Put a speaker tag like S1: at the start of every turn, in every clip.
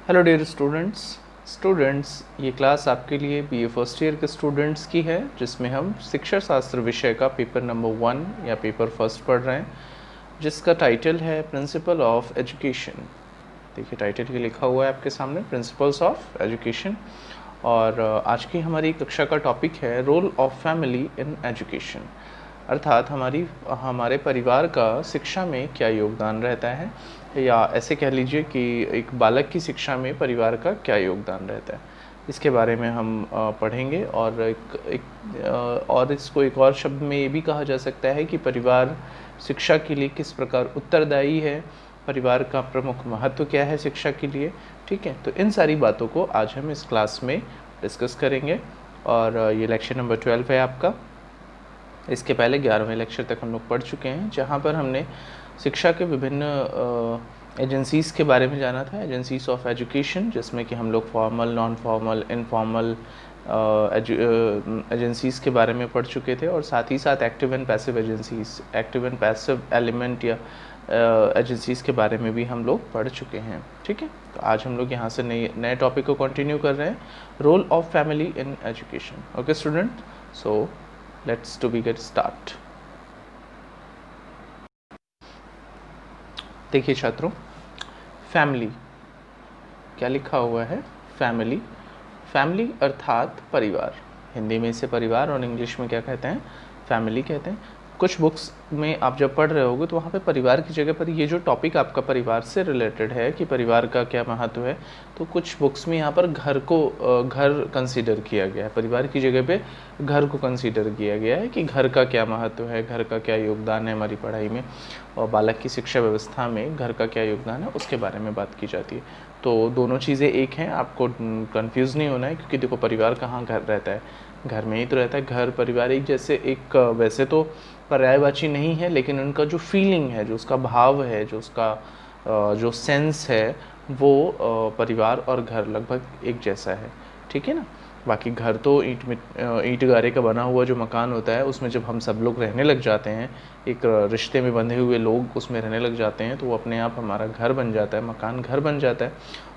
S1: Hello dear students, ये class आपके लिए बीए फर्स्ट ईयर के स्टूडेंट्स की है, जिसमें हम शिक्षा शास्त्र विषय का पेपर नंबर 1 या पेपर फर्स्ट पढ़ रहे हैं, जिसका टाइटल है प्रिंसिपल ऑफ एजुकेशन। देखिए टाइटल ये लिखा हुआ है आपके सामने, प्रिंसिपल्स ऑफ एजुकेशन। और आज की हमारी कक्षा का टॉपिक है role of family in education, अर्थात हमारे परिवार का शिक्षा में क्या योगदान रहता है, या ऐसे कह लीजिए कि एक बालक की शिक्षा में परिवार का क्या योगदान रहता है, इसके बारे में हम पढ़ेंगे। और और इसको एक और शब्द में ये भी कहा जा सकता है कि परिवार शिक्षा के लिए किस प्रकार उत्तरदायी है, परिवार का प्रमुख महत्व क्या है शिक्षा के लिए। ठीक है, तो इन सारी बातों को आज हम इस क्लास में डिस्कस करेंगे। और ये लेक्चर नंबर 12 है आपका। इसके पहले 11वें लेक्चर तक हम लोग पढ़ चुके हैं, जहाँ पर हमने शिक्षा के विभिन्न एजेंसीज़ के बारे में जाना था, एजेंसीज ऑफ एजुकेशन, जिसमें कि हम लोग formal, non formal, informal agencies के बारे में पढ़ चुके थे, और साथ ही साथ active and passive agencies, active and passive element या एजेंसीज़ के बारे में भी हम लोग पढ़ चुके हैं। ठीक है, तो आज हम लोग यहाँ से नए टॉपिक को कंटिन्यू कर रहे हैं, role of family in education. Okay student, so let's to be get start. देखिए छात्रों, फैमिली क्या लिखा हुआ है, फैमिली, फैमिली अर्थात परिवार। हिंदी में इसे परिवार और इंग्लिश में क्या कहते हैं, फैमिली कहते हैं। कुछ बुक्स में आप जब पढ़ रहे होगे तो वहाँ पे परिवार की जगह पर ये जो टॉपिक आपका परिवार से रिलेटेड है कि परिवार का क्या महत्व है, तो कुछ बुक्स में यहाँ पर घर कंसीडर किया गया है, परिवार की जगह पे घर को कंसीडर किया गया है कि घर का क्या महत्व है, घर का क्या योगदान है हमारी पढ़ाई में, और बालक की शिक्षा व्यवस्था में घर का क्या योगदान है उसके बारे में बात की जाती है। तो दोनों चीज़ें एक हैं, आपको कंफ्यूज नहीं होना है, क्योंकि देखो परिवार कहाँ घर रहता है, घर में ही तो रहता है। घर परिवार एक जैसे, एक वैसे तो पर्यायवाची नहीं है, लेकिन उनका जो फीलिंग है, जो उसका भाव है, जो उसका जो सेंस है, वो परिवार और घर लगभग एक जैसा है। ठीक है ना। बाकी घर तो ईंट गारे का बना हुआ जो मकान होता है, उसमें जब हम सब लोग रहने लग जाते हैं, एक रिश्ते में बंधे हुए लोग उसमें रहने लग जाते हैं, तो वो अपने आप हमारा घर बन जाता है, मकान घर बन जाता है।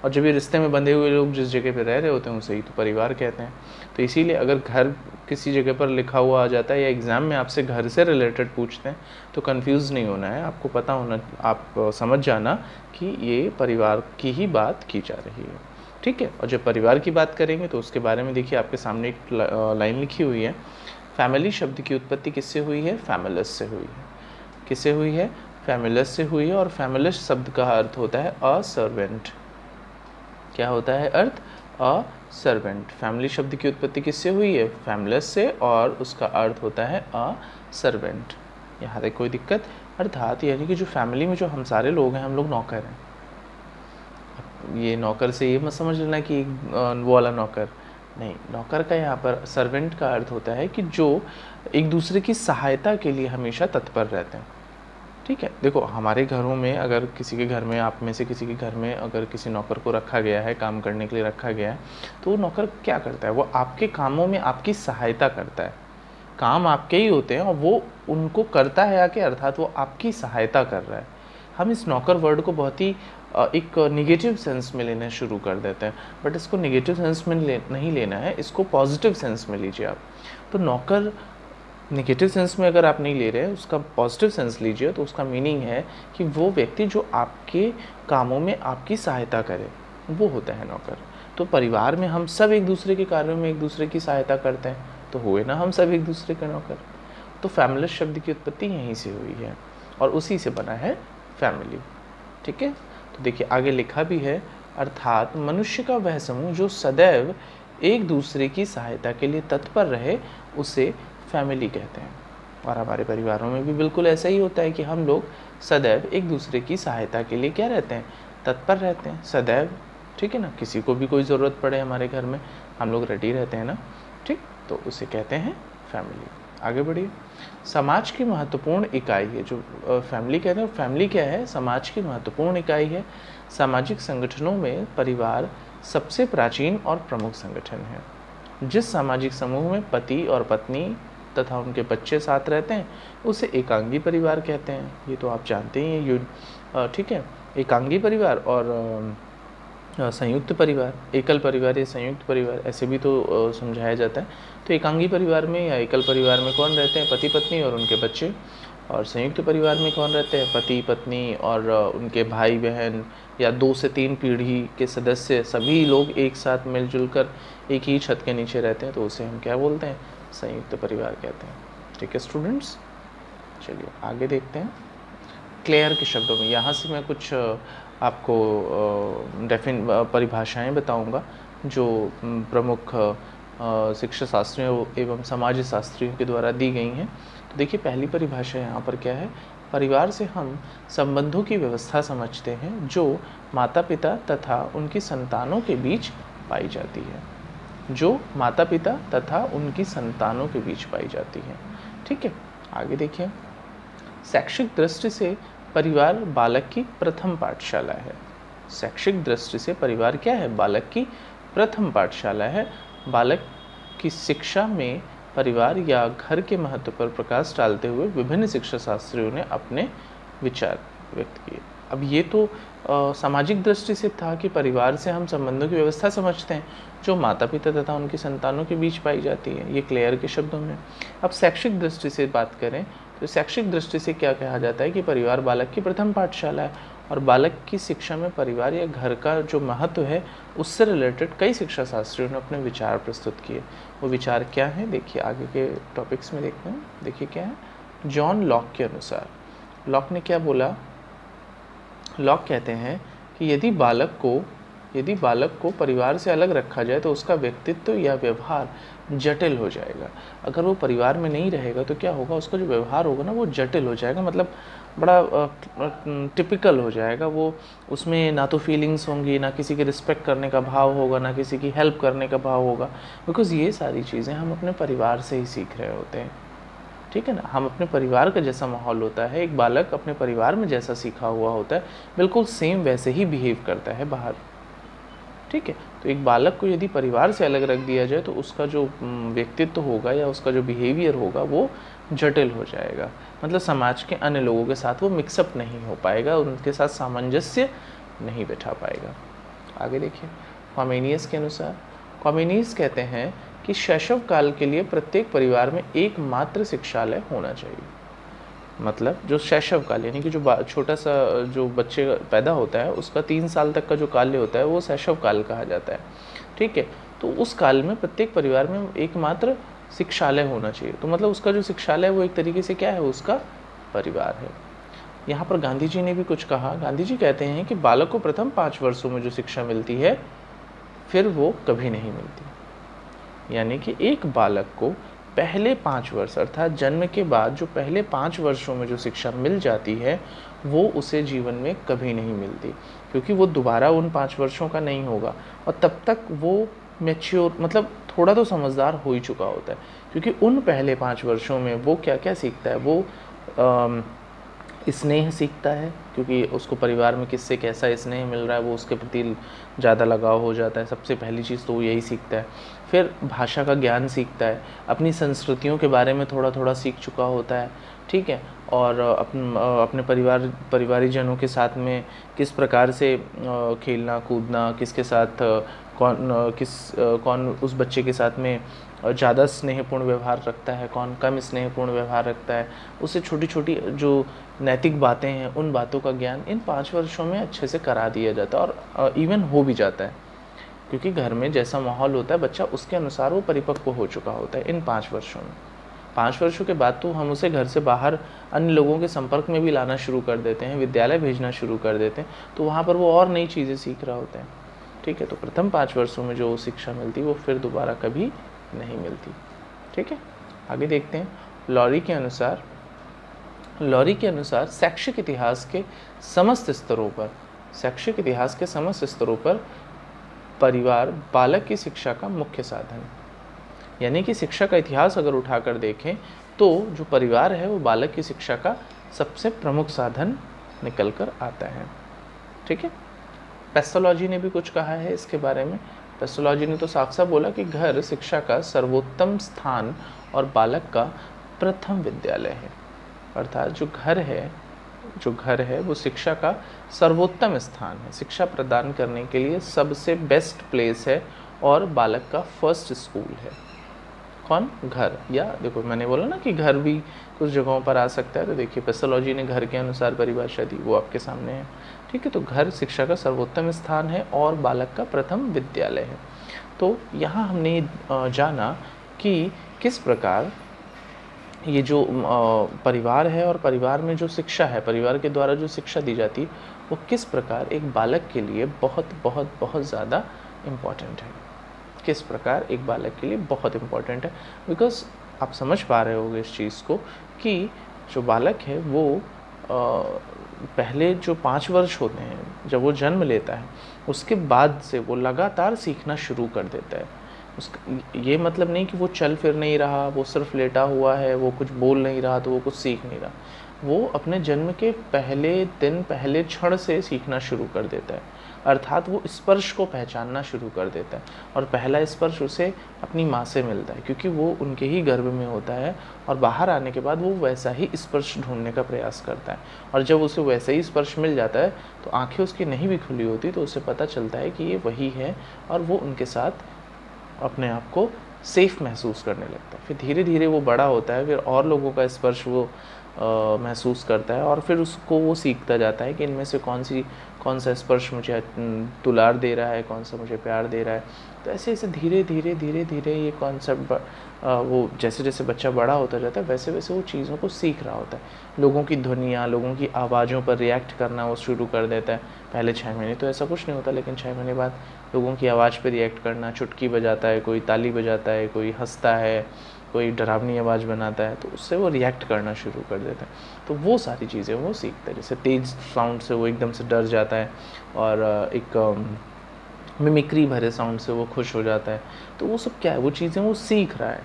S1: और जब ये रिश्ते में बंधे हुए लोग जिस जगह पे रह रहे होते हैं उसे ही तो परिवार कहते हैं। तो इसीलिए अगर घर किसी जगह पर लिखा हुआ आ जाता है या एग्ज़ाम में आपसे घर से रिलेटेड पूछते हैं तो कंफ्यूज नहीं होना है, आपको पता होना, आप समझ जाना कि ये परिवार की ही बात की जा रही है। ठीक है, और जब परिवार की बात करेंगे तो उसके बारे में देखिए आपके सामने एक लाइन लिखी हुई है, फैमिली शब्द की उत्पत्ति किससे हुई है, फैमिलस से हुई है। किससे हुई है, फैमिलस से हुई है। और फैमिलस शब्द का अर्थ होता है अ सर्वेंट। क्या होता है अर्थ, अ सर्वेंट। फैमिली शब्द की उत्पत्ति किससे हुई है, फैमिलस से, और उसका अर्थ होता है अ सर्वेंट। यहाँ तक कोई दिक्कत, अर्थात यानी कि जो फैमिली में जो हम सारे लोग हैं, हम लोग नौकर हैं। ये नौकर से ये मत समझ लेना कि वो वाला नौकर नहीं, नौकर का यहाँ पर सर्वेंट का अर्थ होता है कि जो एक दूसरे की सहायता के लिए हमेशा तत्पर रहते हैं। ठीक है, देखो हमारे घरों में, अगर किसी के घर में, आप में से किसी के घर में अगर किसी नौकर को रखा गया है, काम करने के लिए रखा गया है, तो वो नौकर क्या करता है, वो आपके कामों में आपकी सहायता करता है। काम आपके ही होते हैं और वो उनको करता है आके, अर्थात वो आपकी सहायता कर रहा है। हम इस नौकर वर्ड को बहुत ही एक निगेटिव सेंस में लेना शुरू कर देते हैं, बट इसको निगेटिव सेंस में नहीं लेना है, इसको पॉजिटिव सेंस में लीजिए आप। तो नौकर निगेटिव सेंस में अगर आप नहीं ले रहे हैं, उसका पॉजिटिव सेंस लीजिए, तो उसका मीनिंग है कि वो व्यक्ति जो आपके कामों में आपकी सहायता करे, वो होता है नौकर। तो परिवार में हम सब एक दूसरे के कार्यों में एक दूसरे की सहायता करते हैं, तो हुए ना हम सब एक दूसरे के नौकर। तो फैमिलस शब्द की उत्पत्ति यहीं से हुई है और उसी से बना है फैमिली। ठीक है, तो देखिए आगे लिखा भी है, अर्थात मनुष्य का वह समूह जो सदैव एक दूसरे की सहायता के लिए तत्पर रहे, उसे फैमिली कहते हैं। और हमारे परिवारों में भी बिल्कुल ऐसा ही होता है कि हम लोग सदैव एक दूसरे की सहायता के लिए क्या रहते हैं, तत्पर रहते हैं सदैव। ठीक है ना, किसी को भी कोई ज़रूरत पड़े हमारे घर में, हम लोग रेडी रहते हैं ना। ठीक, तो उसे कहते हैं फैमिली। आगे बढ़िए, समाज की महत्वपूर्ण इकाई है जो फैमिली कहते हैं। फैमिली क्या है, समाज की महत्वपूर्ण इकाई है। सामाजिक संगठनों में परिवार सबसे प्राचीन और प्रमुख संगठन है। जिस सामाजिक समूह में पति और पत्नी तथा उनके बच्चे साथ रहते हैं उसे एकांगी परिवार कहते हैं। ये तो आप जानते ही हैं। ठीक है, एकांगी परिवार और संयुक्त परिवार, एकल परिवार या संयुक्त परिवार ऐसे भी तो समझाया जाता है। तो एकांगी परिवार में या एकल परिवार में कौन रहते हैं? पति पत्नी और उनके बच्चे। और संयुक्त परिवार में कौन रहते हैं? पति पत्नी और उनके भाई बहन या 2 से 3 पीढ़ी के सदस्य, सभी लोग एक साथ मिलजुल कर एक ही छत के नीचे रहते हैं, तो उसे हम क्या बोलते हैं? संयुक्त परिवार कहते हैं। ठीक है स्टूडेंट्स, चलिए आगे देखते हैं। क्लेयर के शब्दों में यहाँ से मैं कुछ आपको परिभाषाएं बताऊंगा जो प्रमुख शिक्षा शास्त्रियों एवं समाज शास्त्रियों के द्वारा दी गई हैं। तो देखिए पहली परिभाषा यहाँ पर क्या है? परिवार से हम संबंधों की व्यवस्था समझते हैं जो माता पिता तथा उनकी संतानों के बीच पाई जाती है, जो माता पिता तथा उनकी संतानों के बीच पाई जाती है। ठीक है, आगे देखिए। शैक्षिक दृष्टि से परिवार बालक की प्रथम पाठशाला है। शैक्षिक दृष्टि से परिवार क्या है? बालक की प्रथम पाठशाला है। बालक की शिक्षा में परिवार या घर के महत्व पर प्रकाश डालते हुए विभिन्न शिक्षा शास्त्रियों ने अपने विचार व्यक्त किए। अब ये तो सामाजिक दृष्टि से था कि परिवार से हम संबंधों की व्यवस्था समझते हैं जो माता पिता तथा उनकी संतानों के बीच पाई जाती है, ये क्लेयर के शब्दों में। अब शैक्षिक दृष्टि से बात करें तो शैक्षिक दृष्टि से क्या कहा जाता है कि परिवार बालक की प्रथम पाठशाला है और बालक की शिक्षा में परिवार या घर का जो महत्व है उससे रिलेटेड कई शिक्षा शास्त्रियों ने अपने विचार प्रस्तुत किए। वो विचार क्या हैं? देखिए आगे के टॉपिक्स में देखते हैं। देखिए क्या है, जॉन लॉक के अनुसार, लॉक ने क्या बोला? लॉक कहते हैं कि यदि बालक को परिवार से अलग रखा जाए तो उसका व्यक्तित्व या व्यवहार जटिल हो जाएगा। अगर वो परिवार में नहीं रहेगा तो क्या होगा? उसका जो व्यवहार होगा ना वो जटिल हो जाएगा, मतलब बड़ा टिपिकल हो जाएगा। वो उसमें ना तो फीलिंग्स होंगी, ना किसी की रिस्पेक्ट करने का भाव होगा, ना किसी की हेल्प करने का भाव होगा, बिकॉज़ ये सारी चीज़ें हम अपने परिवार से ही सीख रहे होते हैं। ठीक है ना, हम अपने परिवार का जैसा माहौल होता है, एक बालक अपने परिवार में जैसा सीखा हुआ होता है बिल्कुल सेम वैसे ही बिहेव करता है बाहर। ठीक है, तो एक बालक को यदि परिवार से अलग रख दिया जाए तो उसका जो व्यक्तित्व होगा या उसका जो बिहेवियर होगा वो जटिल हो जाएगा, मतलब समाज के अन्य लोगों के साथ वो मिक्सअप नहीं हो पाएगा, उनके साथ सामंजस्य नहीं बैठा पाएगा। आगे देखिए, कॉमेनियस के अनुसार, कॉमेनियस कहते हैं कि शैशव काल के लिए प्रत्येक परिवार में एकमात्र शिक्षालय होना चाहिए। मतलब जो शैशव काल यानी कि जो छोटा सा जो बच्चे पैदा होता है उसका 3 साल तक का जो काल होता है वो शैशव काल कहा जाता है। ठीक है, तो उस काल में प्रत्येक परिवार में एकमात्र शिक्षालय होना चाहिए। तो मतलब उसका जो शिक्षालय है वो एक तरीके से क्या है? उसका परिवार है। यहाँ पर गांधी जी ने भी कुछ कहा। गांधी जी कहते हैं कि बालक को प्रथम 5 वर्षों में जो शिक्षा मिलती है फिर वो कभी नहीं मिलती। यानी कि एक बालक को पहले 5 वर्ष अर्थात जन्म के बाद जो पहले 5 वर्षों में जो शिक्षा मिल जाती है वो उसे जीवन में कभी नहीं मिलती, क्योंकि वो दोबारा उन 5 वर्षों का नहीं होगा और तब तक वो मैच्योर मतलब थोड़ा तो समझदार हो ही चुका होता है, क्योंकि उन पहले 5 वर्षों में वो क्या क्या सीखता है? वो स्नेह सीखता है, क्योंकि उसको परिवार में किससे कैसा स्नेह मिल रहा है वो उसके प्रति ज़्यादा लगाव हो जाता है। सबसे पहली चीज़ तो वो यही सीखता है। फिर भाषा का ज्ञान सीखता है, अपनी संस्कृतियों के बारे में थोड़ा थोड़ा सीख चुका होता है। ठीक है, और अपने परिवारीजनों के साथ में किस प्रकार से खेलना कूदना, किसके साथ कौन उस बच्चे के साथ में ज़्यादा स्नेहपूर्ण व्यवहार रखता है, कौन कम स्नेहपूर्ण व्यवहार रखता है, उससे छोटी छोटी जो नैतिक बातें हैं उन बातों का ज्ञान इन 5 वर्षों में अच्छे से करा दिया जाता है और इवन हो भी जाता है, क्योंकि घर में जैसा माहौल होता है बच्चा उसके अनुसार वो परिपक्व हो चुका होता है इन 5 वर्षों में। 5 वर्षों के बाद तो हम उसे घर से बाहर अन्य लोगों के संपर्क में भी लाना शुरू कर देते हैं, विद्यालय भेजना शुरू कर देते हैं, तो वहाँ पर वो और नई चीज़ें सीख रहा होता है। ठीक है, तो प्रथम 5 वर्षों में जो शिक्षा मिलती है वो फिर दोबारा कभी नहीं मिलती। ठीक है, आगे देखते हैं। लॉरी के अनुसार शैक्षिक इतिहास के समस्त स्तरों पर परिवार बालक की शिक्षा का मुख्य साधन है। यानी कि शिक्षा का इतिहास अगर उठाकर देखें तो जो परिवार है वो बालक की शिक्षा का सबसे प्रमुख साधन निकल कर आता है। ठीक है, पेथोलॉजी ने भी कुछ कहा है इसके बारे में। पेथोलॉजी ने तो साफ साफ बोला कि घर शिक्षा का सर्वोत्तम स्थान और बालक का प्रथम विद्यालय है। अर्थात जो घर है जो घर है वो शिक्षा का सर्वोत्तम स्थान है, शिक्षा प्रदान करने के लिए सबसे बेस्ट प्लेस है और बालक का फर्स्ट स्कूल है। कौन? घर। या देखो मैंने बोला ना कि घर भी कुछ जगहों पर आ सकता है, तो देखिए पेसोलॉजी ने घर के अनुसार परिभाषा दी, वो आपके सामने है। ठीक है, तो घर शिक्षा का सर्वोत्तम स्थान है और बालक का प्रथम विद्यालय है। तो यहाँ हमने जाना कि किस प्रकार ये जो परिवार है और परिवार में जो शिक्षा है, परिवार के द्वारा जो शिक्षा दी जाती है, वो किस प्रकार एक बालक के लिए बहुत बहुत बहुत ज़्यादा इम्पॉर्टेंट है। किस प्रकार एक बालक के लिए बहुत इम्पॉर्टेंट है, बिकॉज आप समझ पा रहे होंगे इस चीज़ को कि जो बालक है वो पहले जो 5 वर्ष होते हैं, जब वो जन्म लेता है, उसके बाद से वो लगातार सीखना शुरू कर देता है। उसका ये मतलब नहीं कि वो चल फिर नहीं रहा, वो सिर्फ लेटा हुआ है, वो कुछ बोल नहीं रहा तो वो कुछ सीख नहीं रहा। वो अपने जन्म के पहले दिन, पहले क्षण से सीखना शुरू कर देता है, अर्थात वो स्पर्श को पहचानना शुरू कर देता है। और पहला स्पर्श उसे अपनी माँ से मिलता है, क्योंकि वो उनके ही गर्भ में होता है, और बाहर आने के बाद वो वैसा ही स्पर्श ढूंढने का प्रयास करता है। और जब उसे वैसा ही स्पर्श मिल जाता है तो आंखें उसकी नहीं भी खुली होती, तो उसे पता चलता है कि ये वही है, और वो उनके साथ अपने आप को सेफ महसूस करने लगता है। फिर धीरे धीरे वो बड़ा होता है, फिर और लोगों का स्पर्श वो महसूस करता है, और फिर उसको वो सीखता जाता है कि इनमें से कौन सा स्पर्श मुझे दुलार दे रहा है, कौन सा मुझे प्यार दे रहा है। तो ऐसे ऐसे धीरे धीरे ये कॉन्सेप्ट वो जैसे जैसे बच्चा बड़ा होता जाता है, वैसे वैसे वो चीज़ों को सीख रहा होता है। लोगों की ध्वनियाँ, लोगों की आवाज़ों पर रिएक्ट करना वो शुरू कर देता है। पहले 6 महीने तो ऐसा कुछ नहीं होता, लेकिन 6 महीने बाद लोगों की आवाज़ पर रिएक्ट करना, चुटकी बजाता है, कोई ताली बजाता है, कोई हंसता है, कोई डरावनी आवाज़ बनाता है, तो उससे वो रिएक्ट करना शुरू कर देता है। तो वो सारी चीज़ें वो सीखता है। जैसे तेज़ साउंड से वो एकदम से डर जाता है, और एक मिमिक्री भरे साउंड से वो खुश हो जाता है। तो वो सब क्या है, वो चीज़ें वो सीख रहा है।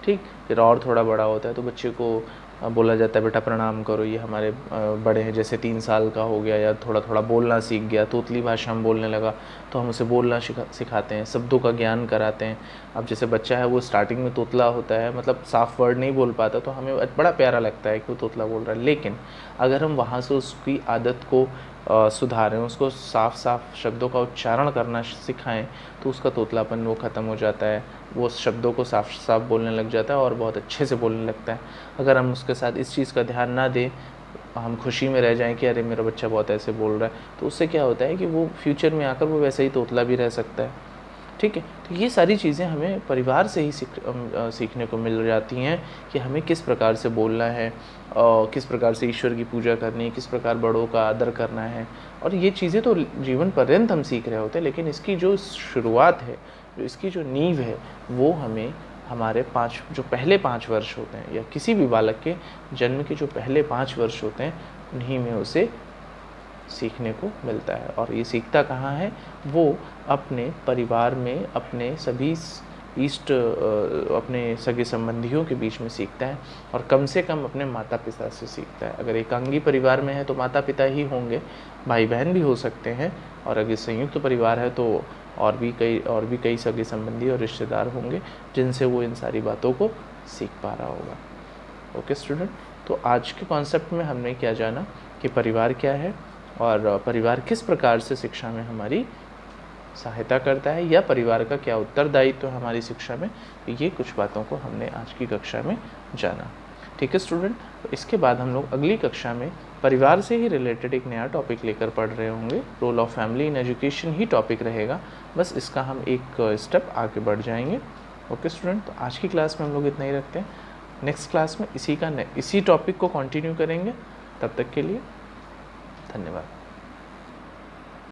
S1: ठीक, फिर और थोड़ा बड़ा होता है तो बच्चे को बोला जाता है बेटा प्रणाम करो, ये हमारे बड़े हैं। जैसे 3 साल का हो गया या थोड़ा थोड़ा बोलना सीख गया, तोतली भाषा में बोलने लगा, तो हम उसे बोलना सिखाते हैं, शब्दों का ज्ञान कराते हैं। अब जैसे बच्चा है वो स्टार्टिंग में तोतला होता है, मतलब साफ वर्ड नहीं बोल पाता, तो हमें बड़ा प्यारा लगता है कि वो तोतला बोल रहा है। लेकिन अगर हम वहाँ से उसकी आदत को सुधारें, उसको साफ साफ शब्दों का उच्चारण करना सिखाएं, तो उसका तोतलापन वो ख़त्म हो जाता है, वो शब्दों को साफ साफ बोलने लग जाता है और बहुत अच्छे से बोलने लगता है। अगर हम उसके साथ इस चीज़ का ध्यान ना दें, हम खुशी में रह जाएं कि अरे मेरा बच्चा बहुत ऐसे बोल रहा है, तो उससे क्या होता है कि वो फ्यूचर में आकर वो वैसे ही तोतला भी रह सकता है। ठीक है, तो ये सारी चीज़ें हमें परिवार से ही सीखने को मिल जाती हैं कि हमें किस प्रकार से बोलना है, किस प्रकार से ईश्वर की पूजा करनी है, किस प्रकार बड़ों का आदर करना है। और ये चीज़ें तो जीवन पर्यंत हम सीख रहे होते हैं, लेकिन इसकी जो शुरुआत है, जो इसकी जो नींव है, वो हमें हमारे जो पहले 5 वर्ष होते हैं, या किसी भी बालक के जन्म के जो पहले 5 वर्ष होते हैं, उन्हीं में उसे सीखने को मिलता है। और ये सीखता कहाँ है? वो अपने परिवार में, अपने सभी अपने सगे संबंधियों के बीच में सीखता है, और कम से कम अपने माता पिता से सीखता है। अगर एकांगी परिवार में है तो माता पिता ही होंगे, भाई बहन भी हो सकते हैं, और अगर संयुक्त परिवार है तो और भी कई सगे संबंधी और रिश्तेदार होंगे, जिनसे वो इन सारी बातों को सीख पा रहा होगा। ओके स्टूडेंट, तो आज के कॉन्सेप्ट में हमने क्या जाना कि परिवार क्या है, और परिवार किस प्रकार से शिक्षा में हमारी सहायता करता है, या परिवार का क्या उत्तरदायित्व है हमारी शिक्षा में। तो ये कुछ बातों को हमने आज की कक्षा में जाना। ठीक है स्टूडेंट, तो इसके बाद हम लोग अगली कक्षा में परिवार से ही रिलेटेड एक नया टॉपिक लेकर पढ़ रहे होंगे। Role of family in education ही टॉपिक रहेगा, बस इसका हम एक स्टेप आगे बढ़ जाएंगे। ओके स्टूडेंट, तो आज की क्लास में हम लोग इतना ही रखते हैं। नेक्स्ट क्लास में इसी टॉपिक को कंटिन्यू करेंगे। तब तक के लिए धन्यवाद।